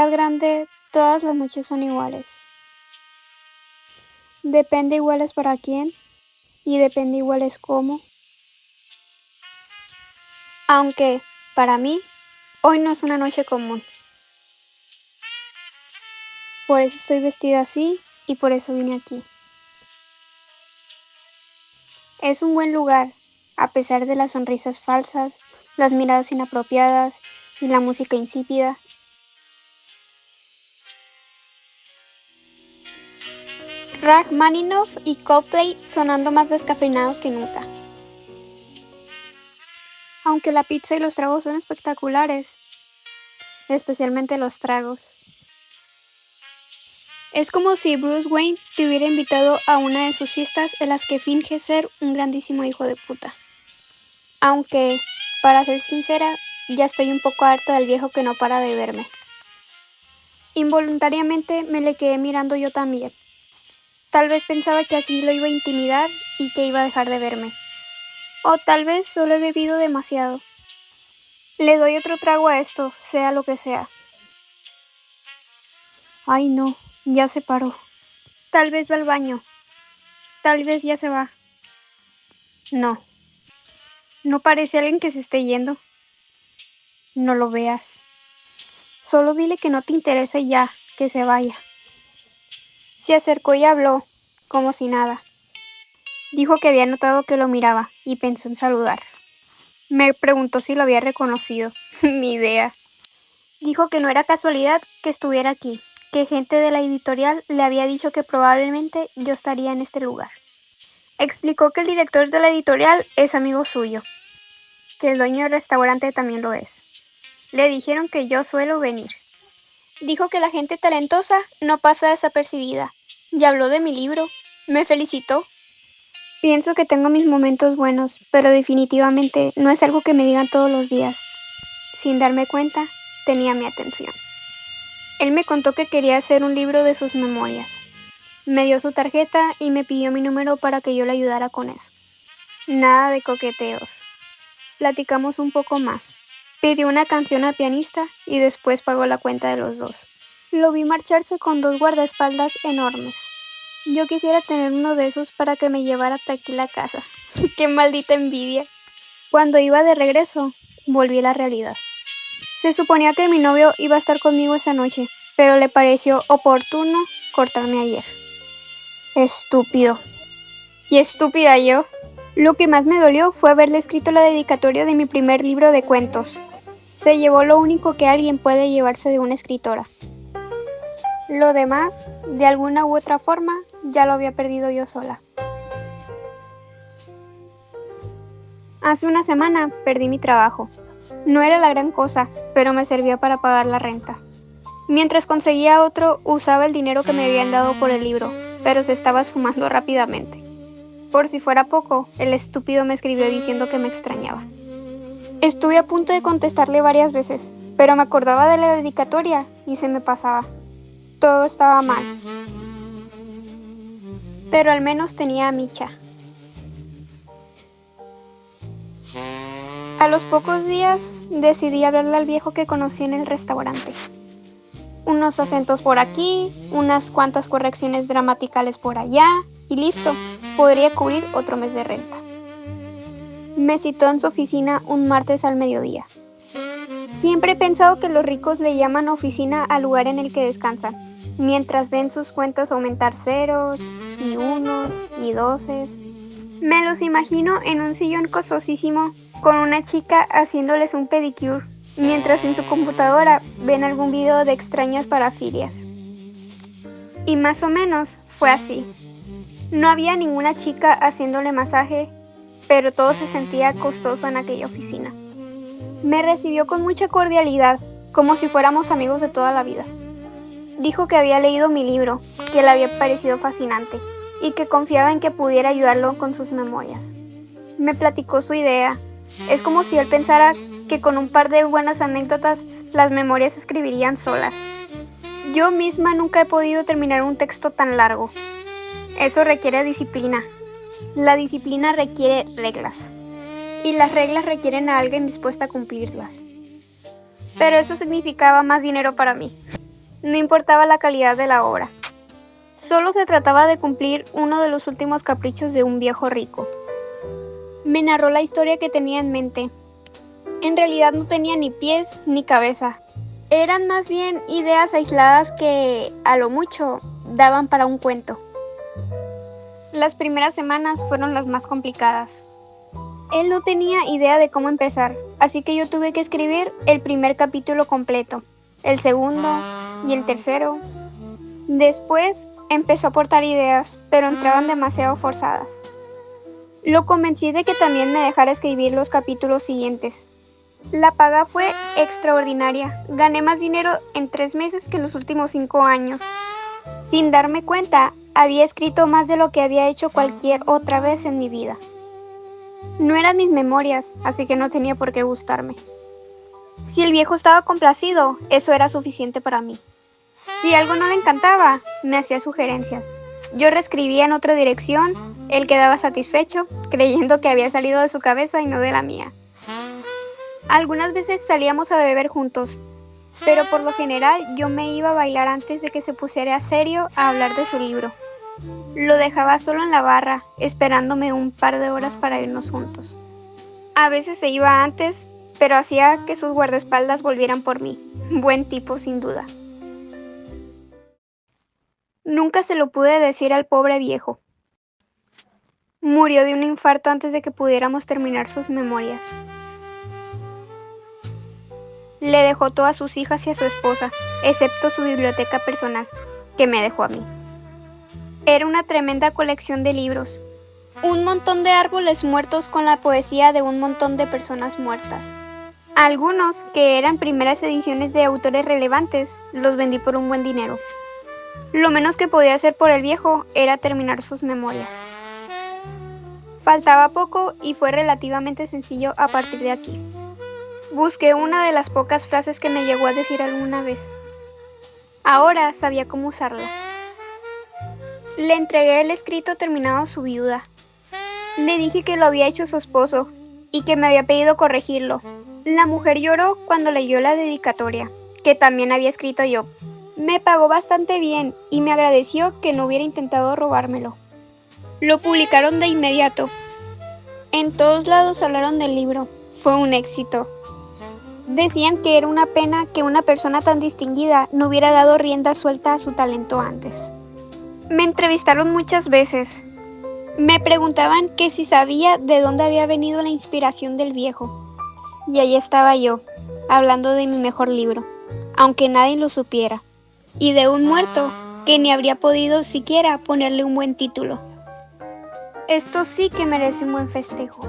ciudad grande, todas las noches son iguales. Depende iguales para quién y depende iguales cómo. Aunque, para mí, hoy no es una noche común. Por eso estoy vestida así y por eso vine aquí. Es un buen lugar, a pesar de las sonrisas falsas, las miradas inapropiadas y la música insípida. Rachmaninoff y Coldplay sonando más descafeinados que nunca. Aunque la pizza y los tragos son espectaculares, especialmente los tragos. Es como si Bruce Wayne te hubiera invitado a una de sus fiestas en las que finge ser un grandísimo hijo de puta. Aunque, para ser sincera, ya estoy un poco harta del viejo que no para de verme. Involuntariamente me le quedé mirando yo también. Tal vez pensaba que así lo iba a intimidar y que iba a dejar de verme. O tal vez solo he bebido demasiado. Le doy otro trago a esto, sea lo que sea. Ay no, ya se paró. Tal vez va al baño. Tal vez ya se va. No. No parece alguien que se esté yendo. No lo veas. Solo dile que no te interesa y ya, que se vaya. Se acercó y habló, como si nada. Dijo que había notado que lo miraba y pensó en saludar. Me preguntó si lo había reconocido. Ni idea. Dijo que no era casualidad que estuviera aquí, que gente de la editorial le había dicho que probablemente yo estaría en este lugar. Explicó que el director de la editorial es amigo suyo, que el dueño del restaurante también lo es. Le dijeron que yo suelo venir. Dijo que la gente talentosa no pasa desapercibida. Y habló de mi libro. Me felicitó. Pienso que tengo mis momentos buenos, pero definitivamente no es algo que me digan todos los días. Sin darme cuenta, tenía mi atención. Él me contó que quería hacer un libro de sus memorias. Me dio su tarjeta y me pidió mi número para que yo le ayudara con eso. Nada de coqueteos. Platicamos un poco más. Pidió una canción al pianista y después pagó la cuenta de los dos. Lo vi marcharse con 2 guardaespaldas enormes. Yo quisiera tener uno de esos para que me llevara hasta aquí la casa. ¡Qué maldita envidia! Cuando iba de regreso, volví a la realidad. Se suponía que mi novio iba a estar conmigo esa noche, pero le pareció oportuno cortarme ayer. Estúpido. Y estúpida yo. Lo que más me dolió fue haberle escrito la dedicatoria de mi primer libro de cuentos. Se llevó lo único que alguien puede llevarse de una escritora. Lo demás, de alguna u otra forma, ya lo había perdido yo sola. Hace una semana perdí mi trabajo. No era la gran cosa, pero me servía para pagar la renta. Mientras conseguía otro, usaba el dinero que me habían dado por el libro, pero se estaba esfumando rápidamente. Por si fuera poco, el estúpido me escribió diciendo que me extrañaba. Estuve a punto de contestarle varias veces, pero me acordaba de la dedicatoria y se me pasaba. Todo estaba mal. Pero al menos tenía a Micha. A los pocos días decidí hablarle al viejo que conocí en el restaurante. Unos acentos por aquí, unas cuantas correcciones gramaticales por allá y listo, podría cubrir otro mes de renta. Me citó en su oficina un martes al mediodía. Siempre he pensado que los ricos le llaman oficina al lugar en el que descansan, mientras ven sus cuentas aumentar ceros y unos y doces. Me los imagino en un sillón costosísimo con una chica haciéndoles un pedicure, mientras en su computadora ven algún video de extrañas parafilias. Y más o menos fue así. No había ninguna chica haciéndole masaje, pero todo se sentía costoso en aquella oficina. Me recibió con mucha cordialidad, como si fuéramos amigos de toda la vida. Dijo que había leído mi libro, que le había parecido fascinante, y que confiaba en que pudiera ayudarlo con sus memorias. Me platicó su idea. Es como si él pensara que con un par de buenas anécdotas las memorias se escribirían solas. Yo misma nunca he podido terminar un texto tan largo. Eso requiere disciplina. La disciplina requiere reglas. Y las reglas requieren a alguien dispuesto a cumplirlas. Pero eso significaba más dinero para mí. No importaba la calidad de la obra. Solo se trataba de cumplir uno de los últimos caprichos de un viejo rico. Me narró la historia que tenía en mente. En realidad no tenía ni pies ni cabeza. Eran más bien ideas aisladas que, a lo mucho, daban para un cuento. Las primeras semanas fueron las más complicadas. Él no tenía idea de cómo empezar, así que yo tuve que escribir el primer capítulo completo, el segundo y el tercero. Después empezó a aportar ideas, pero entraban demasiado forzadas. Lo convencí de que también me dejara escribir los capítulos siguientes. La paga fue extraordinaria. Gané más dinero en 3 meses que en los últimos 5 años. Sin darme cuenta, había escrito más de lo que había hecho cualquier otra vez en mi vida. No eran mis memorias, así que no tenía por qué gustarme. Si el viejo estaba complacido, eso era suficiente para mí. Si algo no le encantaba, me hacía sugerencias. Yo reescribía en otra dirección, él quedaba satisfecho, creyendo que había salido de su cabeza y no de la mía. Algunas veces salíamos a beber juntos, pero por lo general yo me iba a bailar antes de que se pusiera serio a hablar de su libro. Lo dejaba solo en la barra, esperándome un par de horas para irnos juntos. A veces se iba antes, pero hacía que sus guardaespaldas volvieran por mí. Buen tipo, sin duda. Nunca se lo pude decir al pobre viejo. Murió de un infarto antes de que pudiéramos terminar sus memorias. Le dejó todas sus hijas y a su esposa, excepto su biblioteca personal, que me dejó a mí. Era una tremenda colección de libros, un montón de árboles muertos con la poesía de un montón de personas muertas. Algunos, que eran primeras ediciones de autores relevantes, los vendí por un buen dinero. Lo menos que podía hacer por el viejo era terminar sus memorias. Faltaba poco y fue relativamente sencillo a partir de aquí. Busqué una de las pocas frases que me llegó a decir alguna vez. Ahora sabía cómo usarla. Le entregué el escrito terminado a su viuda. Le dije que lo había hecho su esposo y que me había pedido corregirlo. La mujer lloró cuando leyó la dedicatoria, que también había escrito yo. Me pagó bastante bien y me agradeció que no hubiera intentado robármelo. Lo publicaron de inmediato. En todos lados hablaron del libro. Fue un éxito. Decían que era una pena que una persona tan distinguida no hubiera dado rienda suelta a su talento antes. Me entrevistaron muchas veces. Me preguntaban que si sabía de dónde había venido la inspiración del viejo. Y ahí estaba yo, hablando de mi mejor libro, aunque nadie lo supiera. Y de un muerto que ni habría podido siquiera ponerle un buen título. Esto sí que merece un buen festejo.